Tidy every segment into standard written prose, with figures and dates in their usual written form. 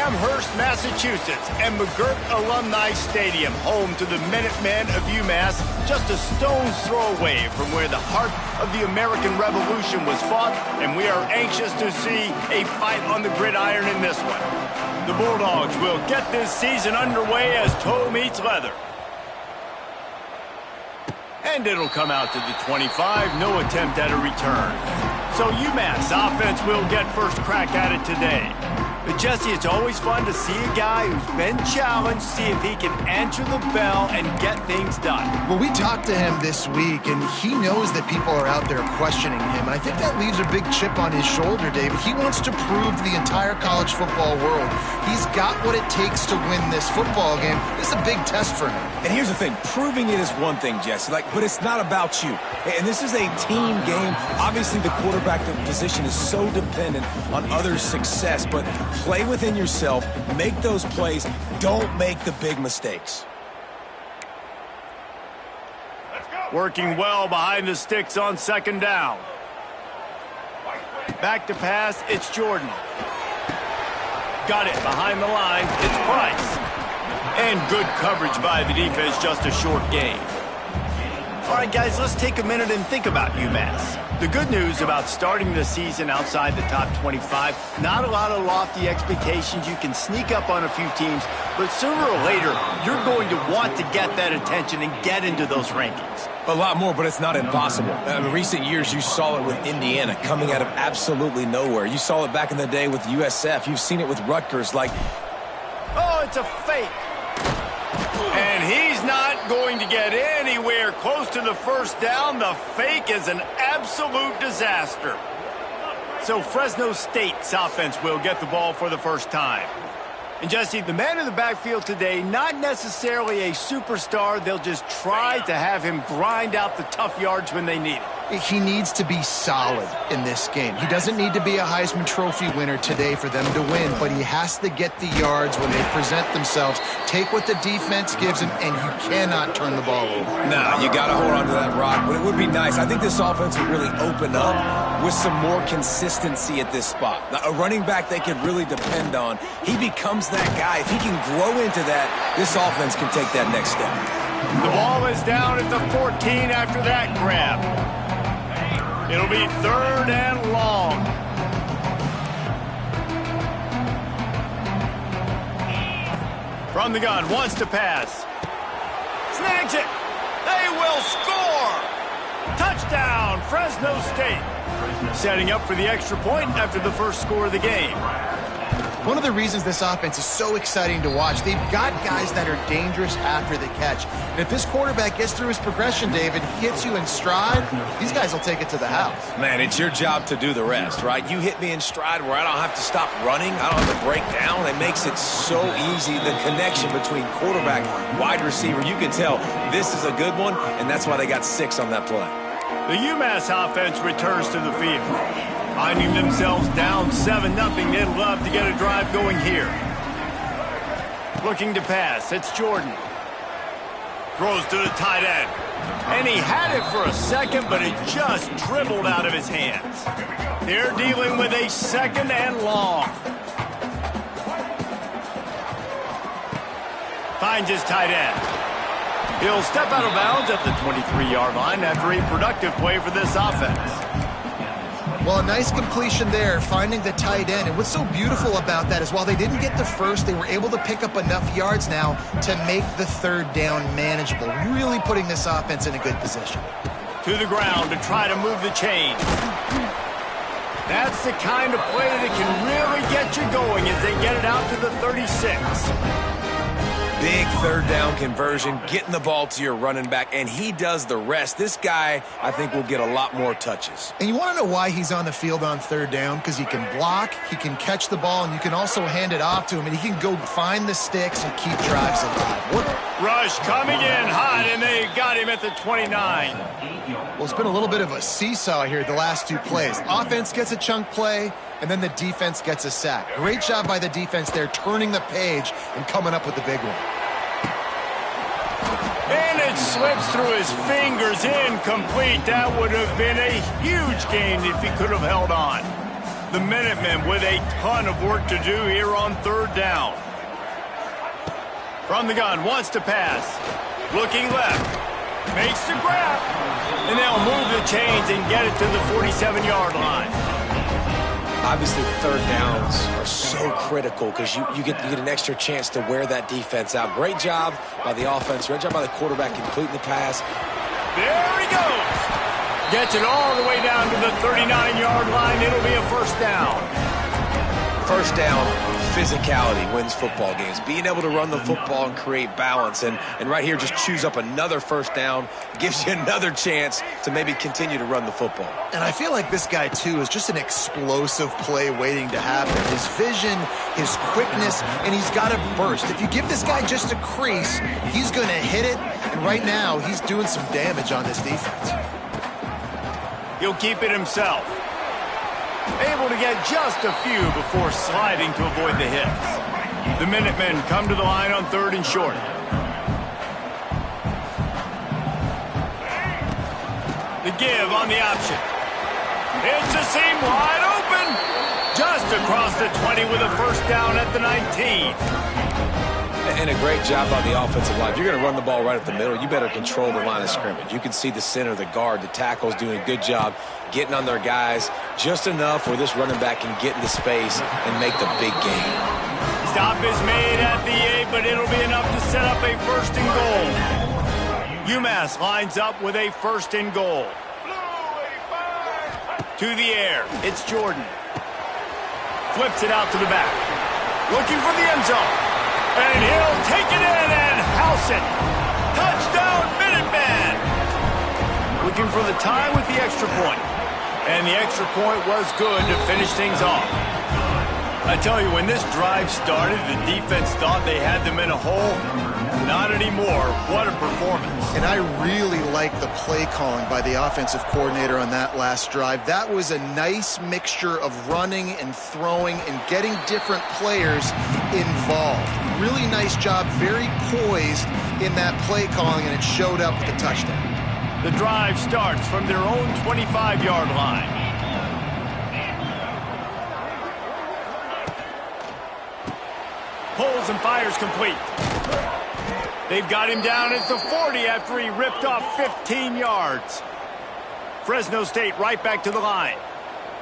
Amherst, Massachusetts, and McGirt Alumni Stadium, home to the Minutemen of UMass, just a stone's throw away from where the heart of the American Revolution was fought, and we are anxious to see a fight on the gridiron in this one. The Bulldogs will get this season underway as toe meets leather. And it'll come out to the 25, no attempt at a return. So UMass offense will get first crack at it today. But Jesse, it's always fun to see a guy who's been challenged, see if he can answer the bell and get things done. Well, we talked to him this week, and he knows that people are out there questioning him. And I think that leaves a big chip on his shoulder, David. He wants to prove to the entire college football world he's got what it takes to win this football game. This is a big test for him. And here's the thing. Proving it is one thing, Jesse, but it's not about you. And this is a team game. Obviously, the quarterback position is so dependent on others' success, but play within yourself, make those plays, don't make the big mistakes. Working well behind the sticks on second down. Back to pass, it's Jordan. Got it behind the line, it's Price. And good coverage by the defense, just a short gain. All right, guys, let's take a minute and think about UMass. The good news about starting the season outside the top 25, not a lot of lofty expectations. You can sneak up on a few teams, but sooner or later, you're going to want to get that attention and get into those rankings. A lot more, but it's not impossible. In recent years, you saw it with Indiana coming out of absolutely nowhere. You saw it back in the day with USF. You've seen it with Rutgers. Oh, it's a fake. And he's not going to get anywhere close to the first down. The fake is an absolute disaster. So Fresno State's offense will get the ball for the first time. And Jesse, the man in the backfield today, not necessarily a superstar. They'll just try to have him grind out the tough yards when they need it. He needs to be solid in this game. He doesn't need to be a Heisman Trophy winner today for them to win, but he has to get the yards when they present themselves. Take what the defense gives him, and you cannot turn the ball over. No, you got to hold on to that rock, but it would be nice. I think this offense would really open up with some more consistency at this spot. Now, a running back they could really depend on. He becomes that guy. If he can grow into that, this offense can take that next step. The ball is down at the 14 after that grab. It'll be third and long. From the gun, wants to pass. Snags it. They will score. Touchdown, Fresno State. Setting up for the extra point after the first score of the game. One of the reasons this offense is so exciting to watch, they've got guys that are dangerous after the catch. And if this quarterback gets through his progression, David, hits you in stride, these guys will take it to the house. Man, it's your job to do the rest, right? You hit me in stride where I don't have to stop running. I don't have to break down. It makes it so easy. The connection between quarterback, wide receiver, you can tell this is a good one, and that's why they got 6 on that play. The UMass offense returns to the field. Finding themselves down 7-0, they'd love to get a drive going here. Looking to pass, it's Jordan. Throws to the tight end. And he had it for a second, but it just dribbled out of his hands. They're dealing with a second and long. Finds his tight end. He'll step out of bounds at the 23-yard line after a productive play for this offense. Well, a nice completion there, finding the tight end. And what's so beautiful about that is while they didn't get the first, they were able to pick up enough yards now to make the third down manageable, really putting this offense in a good position. To the ground to try to move the chain. That's the kind of play that can really get you going as they get it out to the 36. Big third down conversion, getting the ball to your running back, and he does the rest. This guy, I think, will get a lot more touches. And you want to know why he's on the field on third down? Because he can block, he can catch the ball, and you can also hand it off to him, and he can go find the sticks and keep drives alive. Rush coming in hot, and they got him at the 29. Well, it's been a little bit of a seesaw here the last 2 plays. Offense gets a chunk play, and then the defense gets a sack. Great job by the defense there, turning the page and coming up with the big one. And it slips through his fingers, incomplete. That would have been a huge gain if he could have held on. The Minutemen with a ton of work to do here on third down. From the gun, wants to pass. Looking left. Makes the grab. And they'll move the chains and get it to the 47-yard line. Obviously, third downs are so critical because you get an extra chance to wear that defense out. Great job by the offense. Great job by the quarterback completing the pass. There he goes. Gets it all the way down to the 39-yard line. It'll be a first down. First down, physicality wins football games. Being able to run the football and create balance. And right here, just choose up another first down. Gives you another chance to maybe continue to run the football. And I feel like this guy, too, is just an explosive play waiting to happen. His vision, his quickness, and he's got a burst. If you give this guy just a crease, he's going to hit it. And right now, he's doing some damage on this defense. He'll keep it himself. Able to get just a few before sliding to avoid the hits. The Minutemen come to the line on third and short. The give on the option. It's a seam wide open. Just across the 20 with a first down at the 19. And a great job by the offensive line. If you're going to run the ball right at the middle, you better control the line of scrimmage. You can see the center, the guard, the tackles doing a good job getting on their guys just enough where this running back can get into space and make the big game. Stop is made at the 8, but it'll be enough to set up a first and goal. UMass lines up with a first and goal. To the air, it's Jordan. Flips it out to the back. Looking for the end zone. And he'll take it in and house it. Touchdown, Minutemen! Looking for the tie with the extra point. And the extra point was good to finish things off. I tell you, when this drive started, the defense thought they had them in a hole. Not anymore. What a performance. And I really like the play calling by the offensive coordinator on that last drive. That was a nice mixture of running and throwing and getting different players involved. Really nice job, very poised in that play calling, and it showed up with the touchdown. The drive starts from their own 25-yard line. Pulls and fires complete. They've got him down at the 40 after he ripped off 15 yards. Fresno State right back to the line.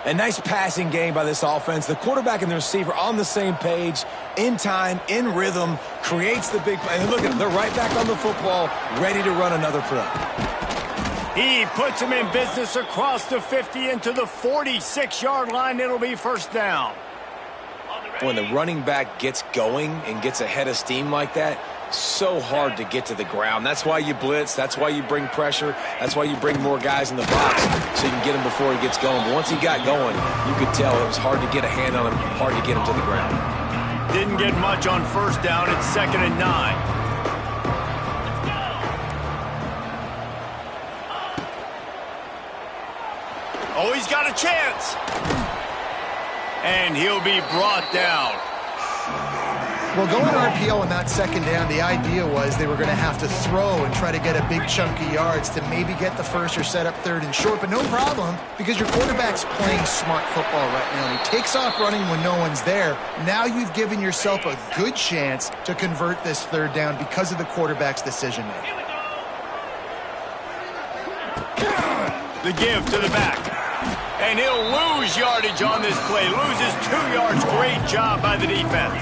A nice passing game by this offense. The quarterback and the receiver on the same page, in time, in rhythm, creates the big play. And look at them. They're right back on the football, ready to run another play. He puts him in business across the 50 into the 46-yard line. It'll be first down. When the running back gets going and gets ahead of steam like that, so hard to get to the ground. That's why you blitz. That's why you bring pressure. That's why you bring more guys in the box so you can get him before he gets going. But once he got going, you could tell it was hard to get a hand on him, hard to get him to the ground. Didn't get much on first down. It's 2nd and 9. Oh, he's got a chance. And he'll be brought down. Well, going to RPO on that second down, the idea was they were going to have to throw and try to get a big chunk of yards to maybe get the first or set up third and short, but no problem because your quarterback's playing smart football right now. He takes off running when no one's there. Now you've given yourself a good chance to convert this third down because of the quarterback's decision making. The give to the back. And he'll lose yardage on this play. Loses 2 yards. Great job by the defense.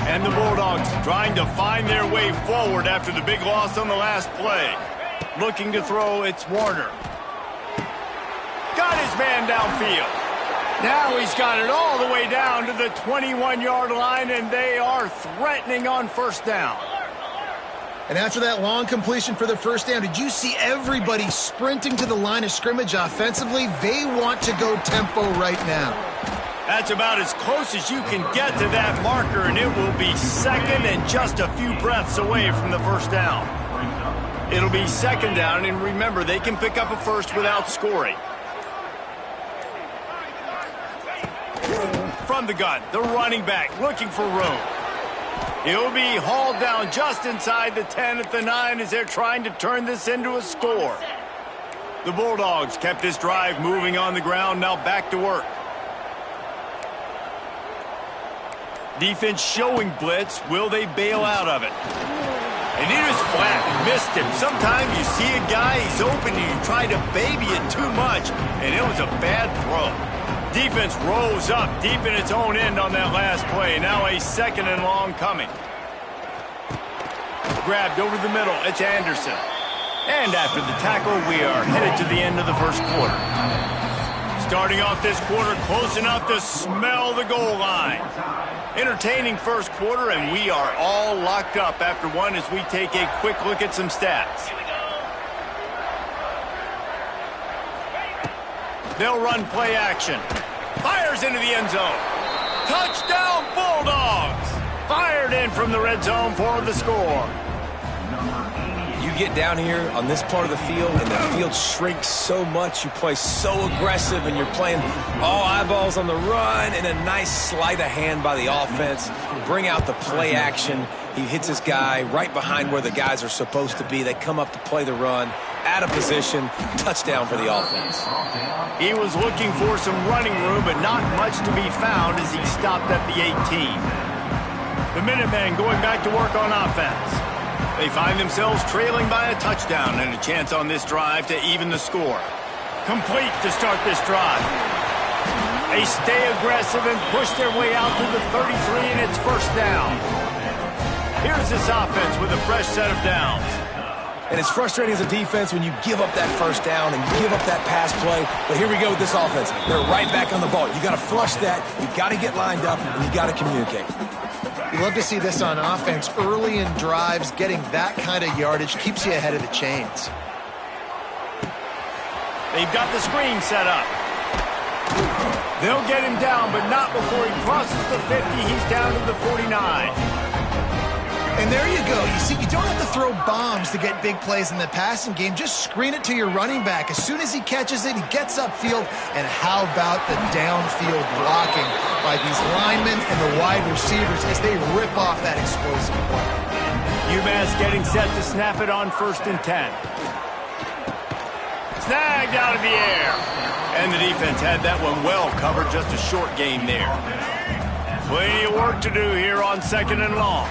And the Bulldogs trying to find their way forward after the big loss on the last play. Looking to throw, it's Warner. Got his man downfield. Now he's got it all the way down to the 21-yard line, and they are threatening on first down. And after that long completion for the first down, did you see everybody sprinting to the line of scrimmage offensively? They want to go tempo right now. That's about as close as you can get to that marker, and it will be second and just a few breaths away from the first down. It'll be second down, and remember, they can pick up a first without scoring. From the gun, the running back looking for room. He'll be hauled down just inside the 10 at the 9 as they're trying to turn this into a score. The Bulldogs kept this drive moving on the ground, now back to work. Defense showing blitz. Will they bail out of it? And he was flat, missed him. Sometimes you see a guy, he's open, and you try to baby it too much, and it was a bad throw. Defense rose up deep in its own end on that last play. Now a 2nd and long coming. Grabbed over the middle. It's Anderson. And after the tackle, we are headed to the end of the first quarter. Starting off this quarter close enough to smell the goal line. Entertaining first quarter, and we are all locked up after one as we take a quick look at some stats. They'll run play action. Fires into the end zone. Touchdown Bulldogs! Fired in from the red zone for the score. You get down here on this part of the field, and the field shrinks so much. You play so aggressive, and you're playing all eyeballs on the run, and a nice sleight of hand by the offense. Bring out the play action. He hits his guy right behind where the guys are supposed to be. They come up to play the run, out of position, touchdown for the offense. He was looking for some running room, but not much to be found as he stopped at the 18. The Minutemen going back to work on offense. They find themselves trailing by a touchdown and a chance on this drive to even the score. Complete to start this drive. They stay aggressive and push their way out to the 33, and it's first down. Here's this offense with a fresh set of downs. And it's frustrating as a defense when you give up that first down and give up that pass play. But here we go with this offense. They're right back on the ball. You got to flush that. You got to get lined up, and you got to communicate. You love to see this on offense. Early in drives, getting that kind of yardage keeps you ahead of the chains. They've got the screen set up. They'll get him down, but not before he crosses the 50. He's down to the 49. And there you go. You see, you don't have to throw bombs to get big plays in the passing game. Just screen it to your running back. As soon as he catches it, he gets upfield. And how about the downfield blocking by these linemen and the wide receivers as they rip off that explosive play. UMass getting set to snap it on 1st and 10. Snagged out of the air. And the defense had that one well covered. Just a short gain there. Plenty of work to do here on 2nd and long.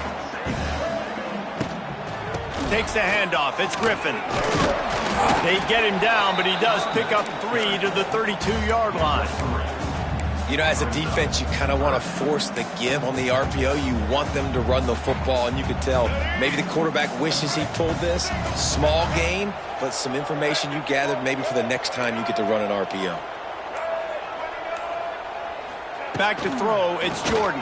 Takes the handoff. It's Griffin. They get him down, but he does pick up 3 to the 32-yard line. You know, as a defense, you kind of want to force the give on the RPO. You want them to run the football, and you could tell maybe the quarterback wishes he pulled this. Small gain, but some information you gathered maybe for the next time you get to run an RPO. Back to throw. It's Jordan.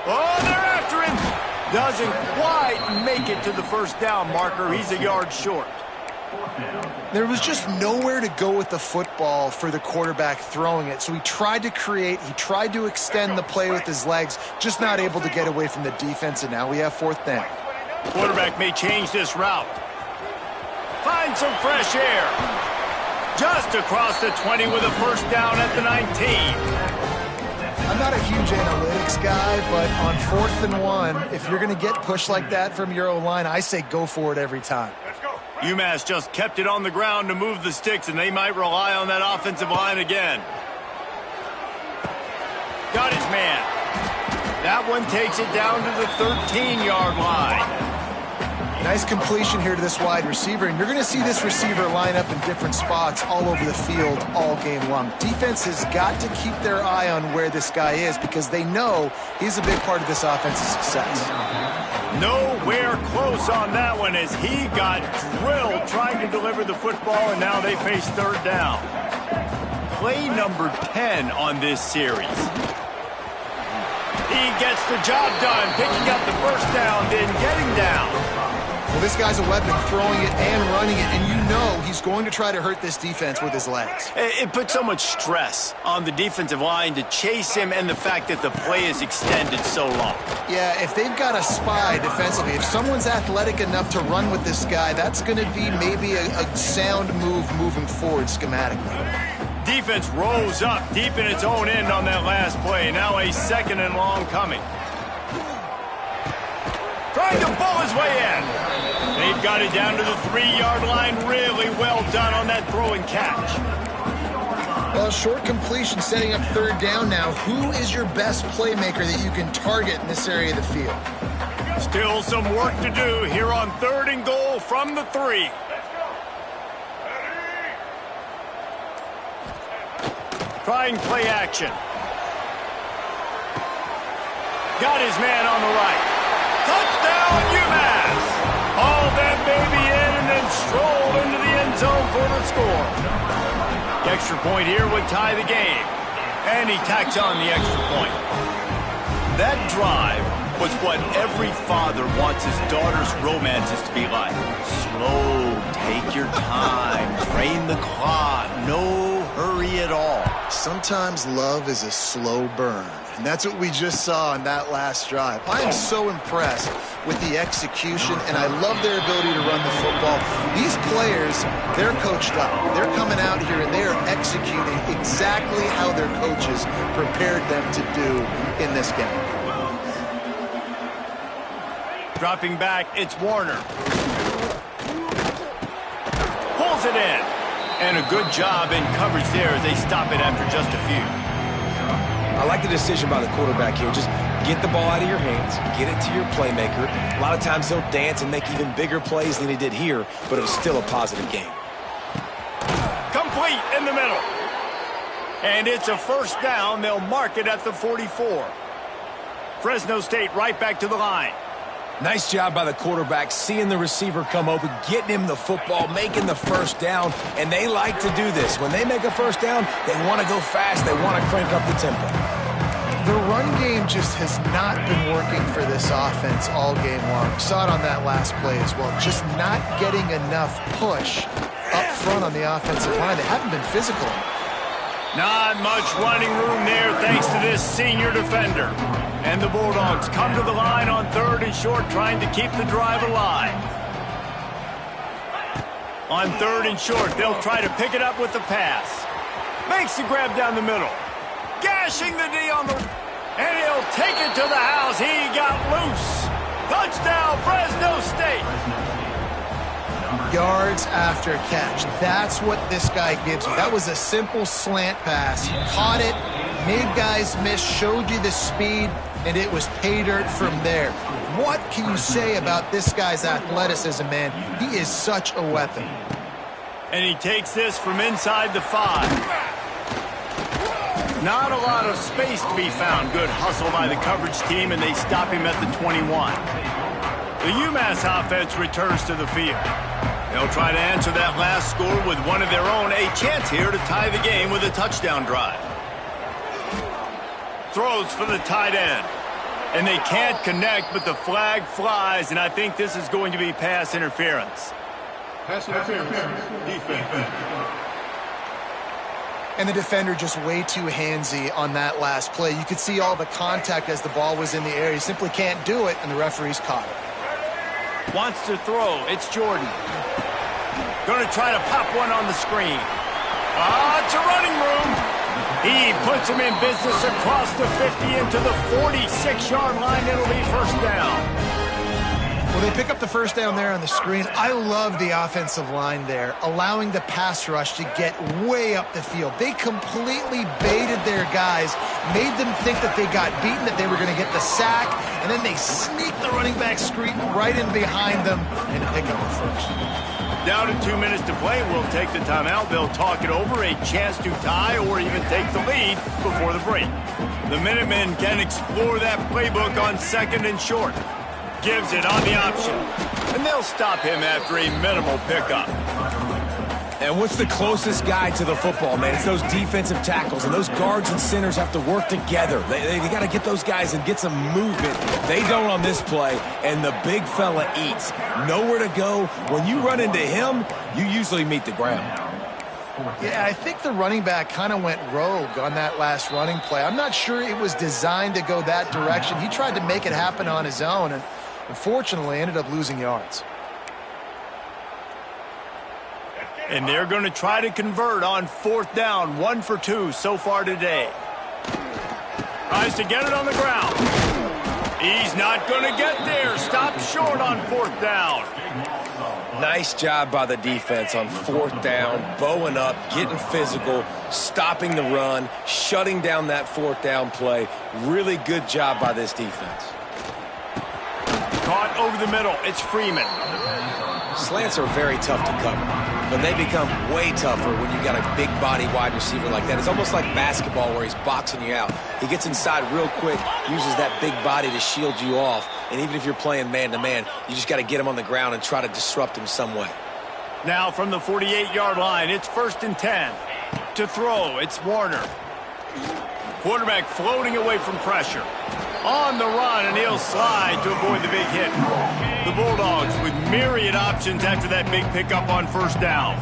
Oh, they're after him. Doesn't quite make it to the first down marker. He's a yard short. There was just nowhere to go with the football for the quarterback throwing it. So he tried to create, he tried to extend the play with his legs, just not able to get away from the defense, and now we have 4th down. Quarterback may change this route. Find some fresh air. Just across the 20 with a first down at the 19. I'm not a huge analytics guy, but on 4th and 1, if you're going to get pushed like that from your O-line, I say go for it every time. UMass just kept it on the ground to move the sticks, and they might rely on that offensive line again. Got his man. That one takes it down to the 13-yard line. Nice completion here to this wide receiver, and you're going to see this receiver line up in different spots all over the field all game long. Defense has got to keep their eye on where this guy is because they know he's a big part of this offense's success. Nowhere close on that one as he got drilled trying to deliver the football, and now they face 3rd down. Play number 10 on this series. He gets the job done, picking up the first down, then getting down. Well, this guy's a weapon, throwing it and running it, and you know he's going to try to hurt this defense with his legs. It puts so much stress on the defensive line to chase him and the fact that the play is extended so long. Yeah, if they've got a spy defensively, if someone's athletic enough to run with this guy, that's going to be maybe a sound move moving forward schematically. Defense rose up deep in its own end on that last play. Now a 2nd and long coming. Trying to pull his way in. They've got it down to the 3-yard line. Really well done on that throw and catch. Well, short completion setting up third down now. Who is your best playmaker that you can target in this area of the field? Still some work to do here on 3rd and goal from the 3. Trying play action. Got his man on the right. Touchdown, UMass! Haul that baby in and then stroll into the end zone for the score. The extra point here would tie the game. And he tacks on the extra point. That drive was what every father wants his daughter's romances to be like. Slow, take your time, train the clock, no hurry at all. Sometimes love is a slow burn, and that's what we just saw on that last drive. I am so impressed with the execution, and I love their ability to run the football. These players, they're coached up. They're coming out here, and they are executing exactly how their coaches prepared them to do in this game. Dropping back, it's Warner. Pulls it in. And a good job in coverage there as they stop it after just a few. I like the decision by the quarterback here. Just get the ball out of your hands, get it to your playmaker. A lot of times he'll dance and make even bigger plays than he did here, but it was still a positive game. Complete in the middle. And it's a first down. They'll mark it at the 44. Fresno State right back to the line. Nice job by the quarterback, seeing the receiver come open, getting him the football, making the first down, and they like to do this. When they make a first down, they want to go fast, they want to crank up the tempo. The run game just has not been working for this offense all game long. We saw it on that last play as well. Just not getting enough push up front on the offensive line. They haven't been physical. Not much running room there thanks to this senior defender. And the Bulldogs come to the line on 3rd and short, trying to keep the drive alive. On 3rd and short, they'll try to pick it up with the pass. Makes the grab down the middle. Gashing the D on the... And he'll take it to the house. He got loose. Touchdown, Fresno State. Yards after catch. That's what this guy gives you. That was a simple slant pass. He caught it, made guys miss, showed you the speed, and it was pay dirt from there. What can you say about this guy's athleticism, man? He is such a weapon. And he takes this from inside the 5. Not a lot of space to be found. Good hustle by the coverage team, and they stop him at the 21. The UMass offense returns to the field. They'll try to answer that last score with one of their own. A chance here to tie the game with a touchdown drive. Throws for the tight end. And they can't connect, but the flag flies, and I think this is going to be pass interference. Pass interference. Defense. And the defender just way too handsy on that last play. You could see all the contact as the ball was in the air. He simply can't do it, and the referee's caught it. Wants to throw. It's Jordan. Going to try to pop one on the screen. It's a running room. He puts him in business across the 50 into the 46-yard line. It'll be first down. Well, they pick up the first down there on the screen. I love the offensive line there, allowing the pass rush to get way up the field. They completely baited their guys, made them think that they got beaten, that they were going to get the sack, and then they sneaked the running back screen right in behind them and pick up the first. Down to 2 minutes to play. We'll take the timeout. They'll talk it over, a chance to tie or even take the lead before the break. The Minutemen can explore that playbook on 2nd and short. Gives it on the option. And they'll stop him after a minimal pickup. And what's the closest guy to the football, man? It's those defensive tackles, and those guards and centers have to work together. They got to get those guys and get some movement. They don't on this play, and the big fella eats. Nowhere to go. When you run into him, you usually meet the ground. Yeah, I think the running back kind of went rogue on that last running play. I'm not sure it was designed to go that direction. He tried to make it happen on his own, and unfortunately ended up losing yards. And they're going to try to convert on 4th down. 1 for 2 so far today. Tries to get it on the ground. He's not going to get there. Stopped short on 4th down. Nice job by the defense on fourth down, bowing up, getting physical, stopping the run, shutting down that fourth down play. Really good job by this defense. Caught over the middle. It's Freeman. Slants are very tough to cover, but they become way tougher when you got a big body wide receiver like that. It's almost like basketball where he's boxing you out. He gets inside real quick, uses that big body to shield you off, and even if you're playing man-to-man, you just got to get him on the ground and try to disrupt him some way. Now from the 48-yard line, it's 1st and 10. To throw, it's Warner. Quarterback floating away from pressure. On the run, and he'll slide to avoid the big hit. The Bulldogs with myriad options after that big pickup on first down.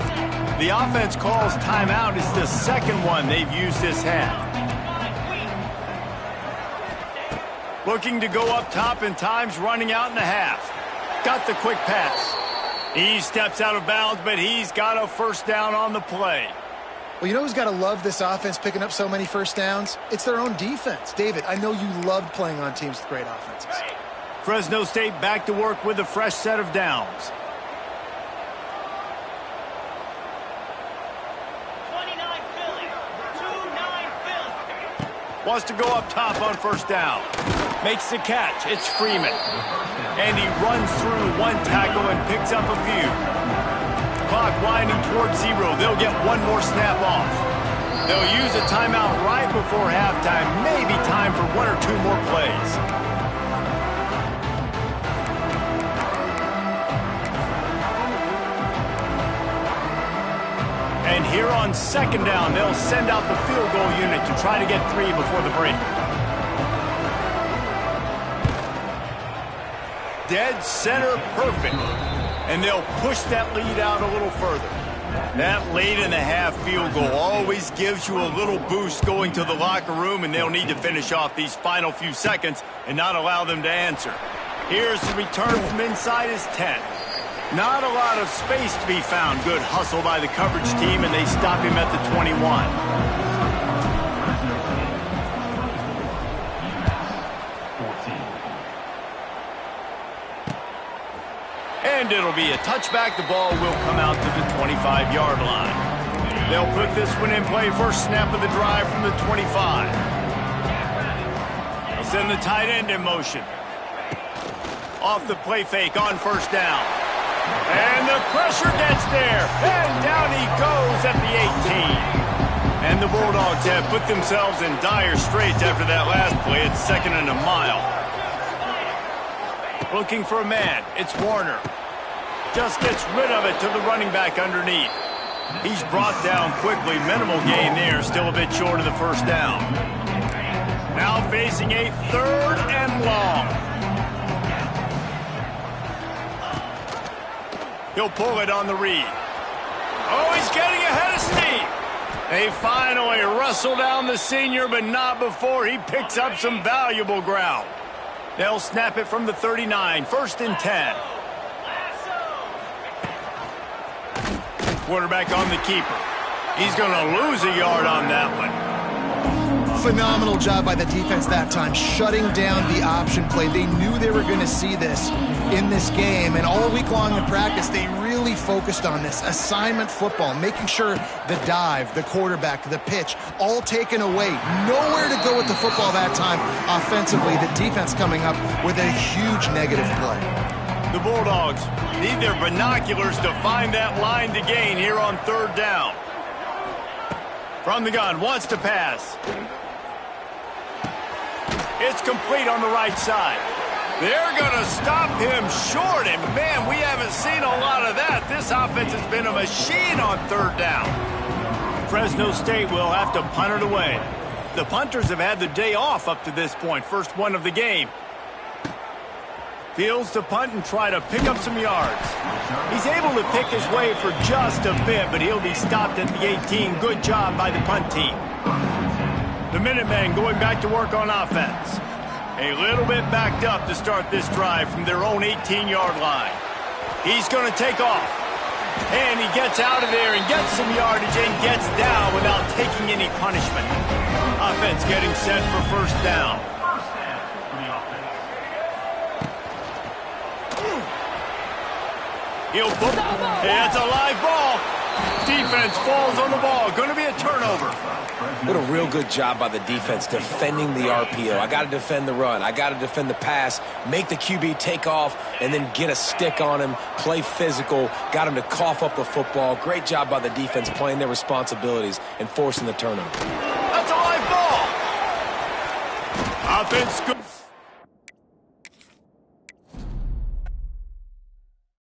The offense calls timeout. It's the second one they've used this half. Looking to go up top, and time's running out in the half. Got the quick pass. He steps out of bounds, but he's got a first down on the play. Well, you know who's got to love this offense picking up so many first downs? It's their own defense. David, I know you loved playing on teams with great offenses. Fresno State back to work with a fresh set of downs. 29 Philly. 2-9 Philly. Wants to go up top on first down. Makes the catch. It's Freeman. And he runs through one tackle and picks up a few. Clock winding towards 0. They'll get one more snap off. They'll use a timeout right before halftime. Maybe time for one or two more plays. And here on second down, they'll send out the field goal unit to try to get 3 before the break. Dead center perfect. And they'll push that lead out a little further. That late in the half field goal always gives you a little boost going to the locker room, and they'll need to finish off these final few seconds and not allow them to answer. Here's the return from inside his 10. Not a lot of space to be found. Good hustle by the coverage team, and they stop him at the 21. And it'll be a touchback. The ball will come out to the 25-yard line. They'll put this one in play. First snap of the drive from the 25. They'll send the tight end in motion. Off the play fake on first down. And the pressure gets there. And down he goes at the 18. And the Bulldogs have put themselves in dire straits after that last play. It's 2nd and a mile. Looking for a man. It's Warner. Just gets rid of it to the running back underneath. He's brought down quickly. Minimal gain there. Still a bit short of the first down. Now facing a 3rd and long. He'll pull it on the read. Oh, he's getting ahead of steam. They finally wrestle down the senior, but not before he picks up some valuable ground. They'll snap it from the 39. 1st and 10. Quarterback on the keeper. He's going to lose a yard on that one. Phenomenal job by the defense that time, shutting down the option play. They knew they were going to see this in this game, and all week long in practice, they really focused on this. Assignment football, making sure the dive, the quarterback, the pitch, all taken away. Nowhere to go with the football that time offensively. The defense coming up with a huge negative play. The Bulldogs need their binoculars to find that line to gain here on 3rd down. From the gun, wants to pass. It's complete on the right side. They're going to stop him short, and man, we haven't seen a lot of that. This offense has been a machine on 3rd down. Fresno State will have to punt it away. The punters have had the day off up to this point. First one of the game. Fields to punt and try to pick up some yards. He's able to pick his way for just a bit, but he'll be stopped at the 18. Good job by the punt team. The Minutemen going back to work on offense. A little bit backed up to start this drive from their own 18-yard line. He's going to take off. And he gets out of there and gets some yardage and gets down without taking any punishment. Offense getting set for first down. He'll book. Hey, that's a live ball. Defense falls on the ball. Going to be a turnover. What a real good job by the defense defending the RPO. I got to defend the run. I got to defend the pass, make the QB take off, and then get a stick on him, play physical, got him to cough up the football. Great job by the defense playing their responsibilities and forcing the turnover. That's a live ball. Offense.